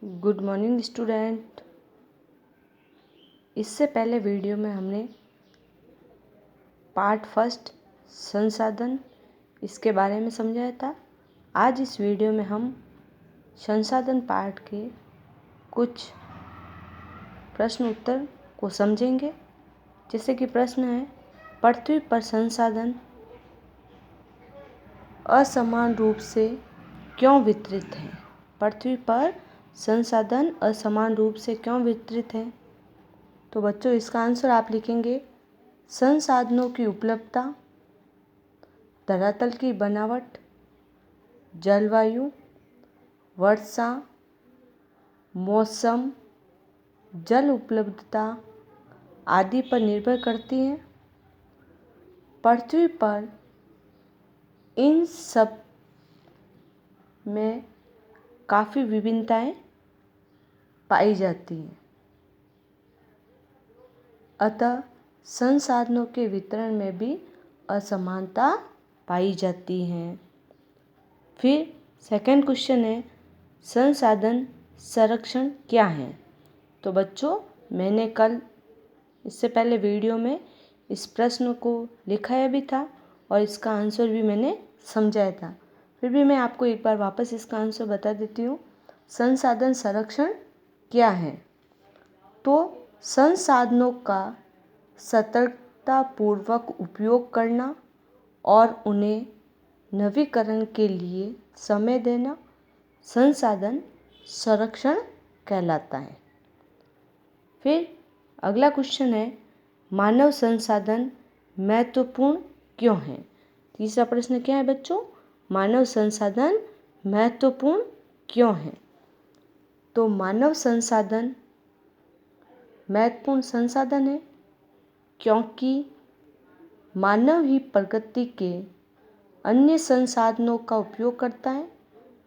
Good morning student. इससे पहले video में हमने पार्ट फर्स्ट संसाधन इसके बारे में समझाया था। आज इस वीडियो में हम संसाधन पार्ट के कुछ प्रश्न उत्तर को समझेंगे। जैसे कि प्रश्न है, पृथ्वी पर संसाधन असमान रूप से क्यों वितरित हैं? पृथ्वी पर संसाधन असमान रूप से क्यों वितरित हैं? तो बच्चों, इसका आंसर आप लिखेंगे, संसाधनों की उपलब्धता, धरातल की बनावट, जलवायु, वर्षा, मौसम, जल उपलब्धता आदि पर निर्भर करती है। पृथ्वी पर इन सब में काफ़ी विभिन्नताएं पाई जाती हैं। अतः संसाधनों के वितरण में भी असमानता पाई जाती है। फिर सेकंड क्वेश्चन है, संसाधन संरक्षण क्या है? तो बच्चों, मैंने कल इससे पहले वीडियो में इस प्रश्न को लिखाया भी था और इसका आंसर भी मैंने समझाया था। फिर भी मैं आपको एक बार वापस इसका आंसर बता देती हूँ। संसाधन संरक्षण क्या है? तो संसाधनों का सतर्कतापूर्वक उपयोग करना और उन्हें नवीकरण के लिए समय देना संसाधन संरक्षण कहलाता है। फिर अगला क्वेश्चन है, मानव संसाधन महत्वपूर्ण क्यों है? तीसरा प्रश्न क्या है बच्चों? मानव संसाधन महत्वपूर्ण क्यों है? तो मानव संसाधन महत्वपूर्ण संसाधन है क्योंकि मानव ही प्रकृति के अन्य संसाधनों का उपयोग करता है।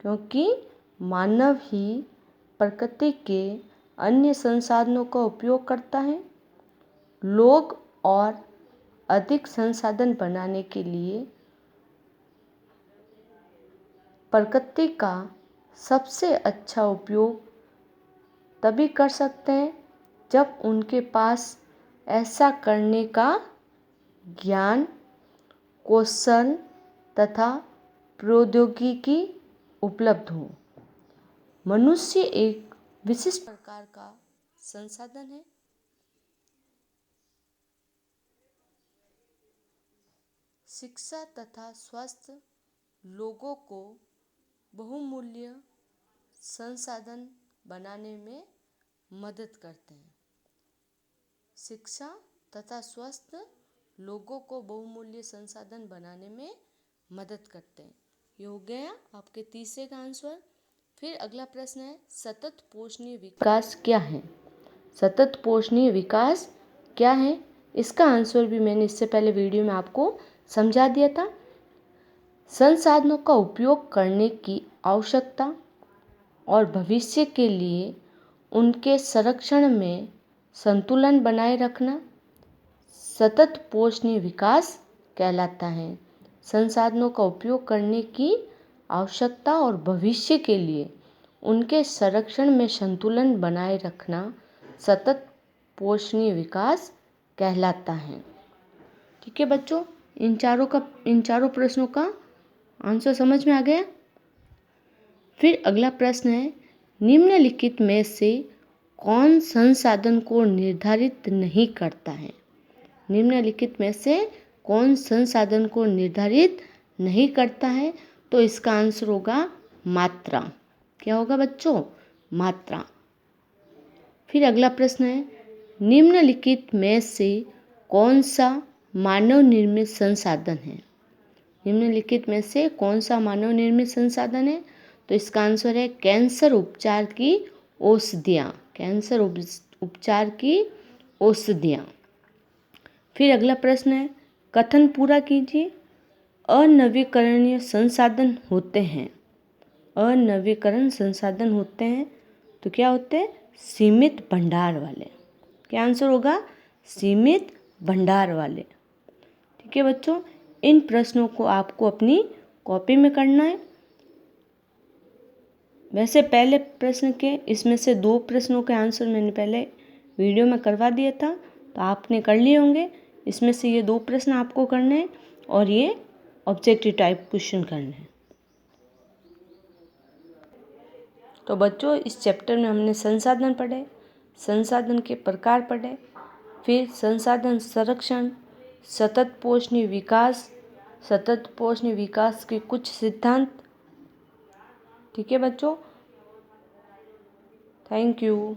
क्योंकि मानव ही प्रकृति के अन्य संसाधनों का उपयोग करता है। लोग और अधिक संसाधन बनाने के लिए प्रकृति का सबसे अच्छा उपयोग तभी कर सकते हैं जब उनके पास ऐसा करने का ज्ञान, कौशल तथा प्रौद्योगिकी उपलब्ध हो। मनुष्य एक विशिष्ट प्रकार का संसाधन है। शिक्षा तथा स्वास्थ्य लोगों को बहुमूल्य संसाधन बनाने में मदद करते हैं। शिक्षा तथा स्वास्थ्य लोगों को बहुमूल्य संसाधन बनाने में मदद करते हैं। ये हो गया आपके तीसरे का आंसर। फिर अगला प्रश्न है, सतत पोषणीय विकास क्या है? सतत पोषणीय विकास क्या है? इसका आंसर भी मैंने इससे पहले वीडियो में आपको समझा दिया था। संसाधनों का उपयोग करने की आवश्यकता और भविष्य के लिए उनके संरक्षण में संतुलन बनाए रखना सतत पोषणीय विकास कहलाता है। संसाधनों का उपयोग करने की आवश्यकता और भविष्य के लिए उनके संरक्षण में संतुलन बनाए रखना सतत पोषणीय विकास कहलाता है। ठीक है बच्चों, इन चारों प्रश्नों का आंसर समझ में आ गया। फिर अगला प्रश्न है, निम्नलिखित में से कौन संसाधन को निर्धारित नहीं करता है? निम्नलिखित में से कौन संसाधन को निर्धारित नहीं करता है? तो इसका आंसर होगा मात्रा। क्या होगा बच्चों? मात्रा। फिर अगला प्रश्न है, निम्नलिखित में से कौन सा मानव निर्मित संसाधन है? निम्नलिखित में से कौन सा मानव निर्मित संसाधन है? तो इसका आंसर है कैंसर उपचार की औषधियाँ। कैंसर उपचार की औषधियाँ। फिर अगला प्रश्न है, कथन पूरा कीजिए। अनवीकरणीय संसाधन होते हैं। अनवीकरण संसाधन होते हैं तो क्या होते हैं? सीमित भंडार वाले। क्या आंसर होगा? सीमित भंडार वाले। ठीक है बच्चों, इन प्रश्नों को आपको अपनी कॉपी में करना है। वैसे पहले प्रश्न के इसमें से 2 प्रश्नों के आंसर मैंने पहले वीडियो में करवा दिया था, तो आपने कर लिए होंगे। इसमें से ये 2 प्रश्न आपको करने हैं और ये ऑब्जेक्टिव टाइप क्वेश्चन करने हैं। तो बच्चों, इस चैप्टर में हमने संसाधन पढ़े, संसाधन के प्रकार पढ़े, फिर संसाधन संरक्षण, सतत पोषणीय विकास के कुछ सिद्धांत। ठीक है बच्चों, थैंक यू।